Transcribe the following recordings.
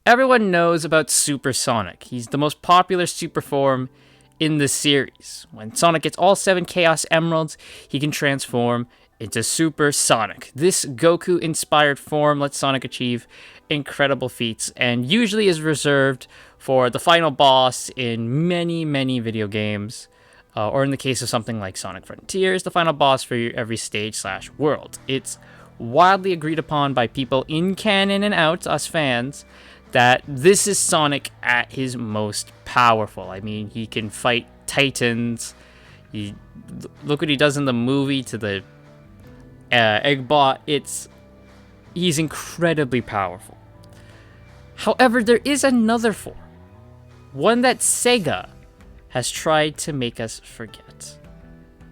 Everyone knows about Super Sonic. He's the most popular super form in the series. When Sonic gets all 7 Chaos Emeralds, he can transform into Super Sonic. This Goku-inspired form lets Sonic achieve incredible feats and usually is reserved for the final boss in many, many video games. Or in the case of something like Sonic Frontiers, the final boss for every stage/world. It's widely agreed upon by people in canon and out, us fans, that this is Sonic at his most powerful. I mean, he can fight titans. Look what he does in the movie to the Eggbot. He's incredibly powerful. However, there is another form. One that Sega has tried to make us forget.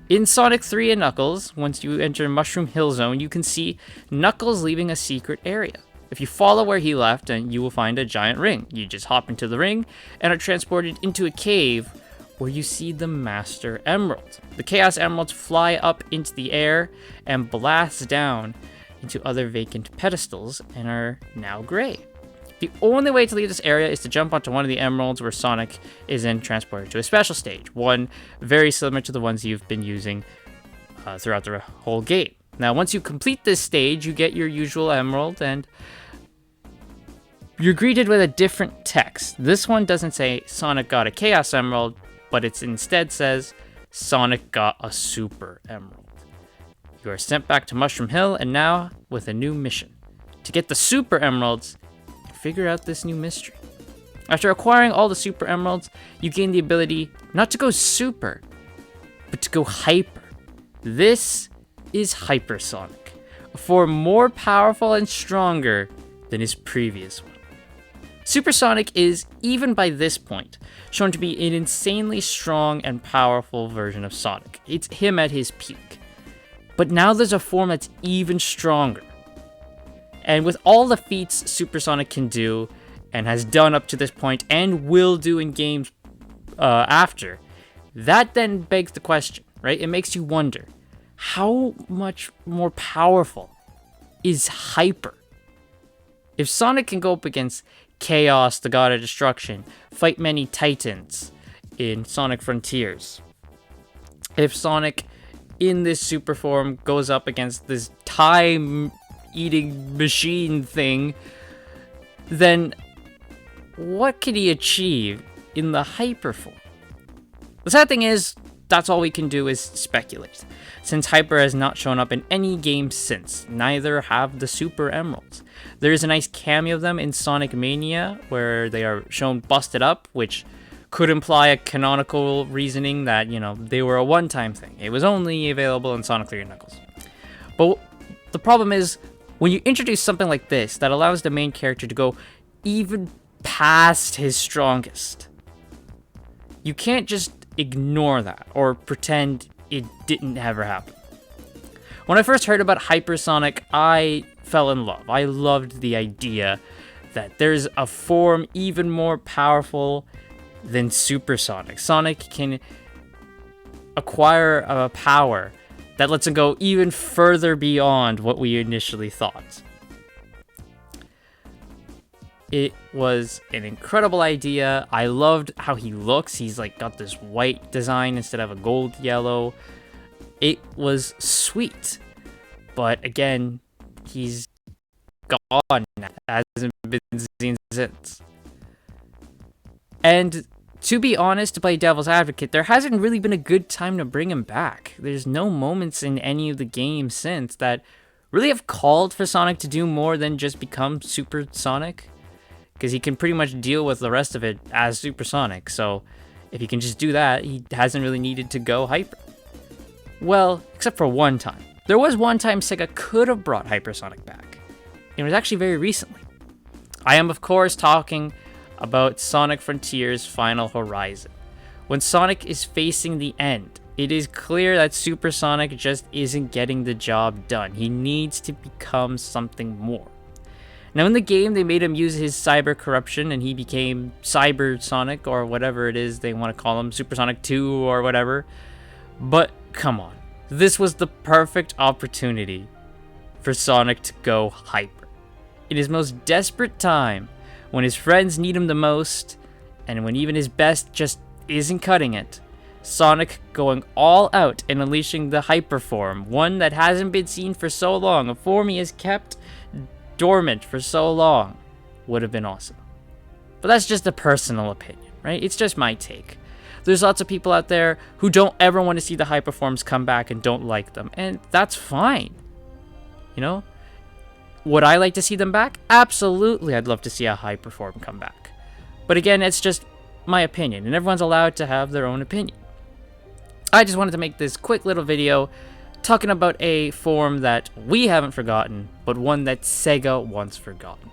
In Sonic 3 and Knuckles, once you enter Mushroom Hill Zone, you can see Knuckles leaving a secret area. If you follow where he left, and you will find a giant ring. You just hop into the ring and are transported into a cave where you see the Master Emerald. The Chaos Emeralds fly up into the air and blast down into other vacant pedestals and are now gray. The only way to leave this area is to jump onto one of the emeralds where Sonic is then transported to a special stage, one very similar to the ones you've been using throughout the whole game. Now, once you complete this stage, you get your usual emerald, and you're greeted with a different text. This one doesn't say Sonic got a Chaos Emerald, but it instead says Sonic got a Super Emerald. You are sent back to Mushroom Hill, and now with a new mission. To get the Super Emeralds, and figure out this new mystery. After acquiring all the Super Emeralds, you gain the ability not to go Super, but to go Hyper. This is Hyper Sonic, a form more powerful and stronger than his previous one. Super Sonic is, even by this point, shown to be an insanely strong and powerful version of Sonic. It's him at his peak. But now there's a form that's even stronger. And with all the feats Super Sonic can do, and has done up to this point, and will do in games after, that then begs the question, right? It makes you wonder, how much more powerful is Hyper? If Sonic can go up against Chaos, the God of Destruction, fight many titans in Sonic Frontiers, if Sonic in this super form goes up against this time-eating machine thing, then what can he achieve in the Hyper form? The sad thing is, that's all we can do is speculate, since Hyper has not shown up in any game since. Neither have the Super Emeralds. There is a nice cameo of them in Sonic Mania, where they are shown busted up, which could imply a canonical reasoning that, they were a one-time thing. It was only available in Sonic 3 and Knuckles. But the problem is, when you introduce something like this that allows the main character to go even past his strongest, you can't just ignore that or pretend it didn't ever happen. When I first heard about Hyper Sonic, I fell in love. I loved the idea that there's a form even more powerful than Super Sonic. Sonic can acquire a power that lets him go even further beyond what we initially thought. It was an incredible idea. I loved how he looks. He's got this white design instead of a gold yellow. It was sweet. But again, he's gone now. Hasn't been seen since. And to be honest, to play devil's advocate, there hasn't really been a good time to bring him back. There's no moments in any of the games since that really have called for Sonic to do more than just become Super Sonic. Because he can pretty much deal with the rest of it as Super Sonic. So if he can just do that, he hasn't really needed to go Hyper. Well, except for one time. There was one time Sega could have brought Hyper Sonic back. It was actually very recently. I am, of course, talking about Sonic Frontiers Final Horizon. When Sonic is facing the end, it is clear that Super Sonic just isn't getting the job done. He needs to become something more. Now, in the game, they made him use his cyber corruption, and he became Cyber Sonic, or whatever it is they want to call him, Super Sonic 2, or whatever. But, come on. This was the perfect opportunity for Sonic to go Hyper. In his most desperate time, when his friends need him the most, and when even his best just isn't cutting it. Sonic going all out and unleashing the Hyper Form, one that hasn't been seen for so long, a form he has kept dormant for so long, would have been awesome. But that's just a personal opinion, right? It's just my take. There's lots of people out there who don't ever want to see the Hyper Forms come back and don't like them, and that's fine. You know? Would I like to see them back? Absolutely, I'd love to see a Hyper Form come back. But again, it's just my opinion, and everyone's allowed to have their own opinion. I just wanted to make this quick little video talking about a form that we haven't forgotten, but one that Sega once forgotten.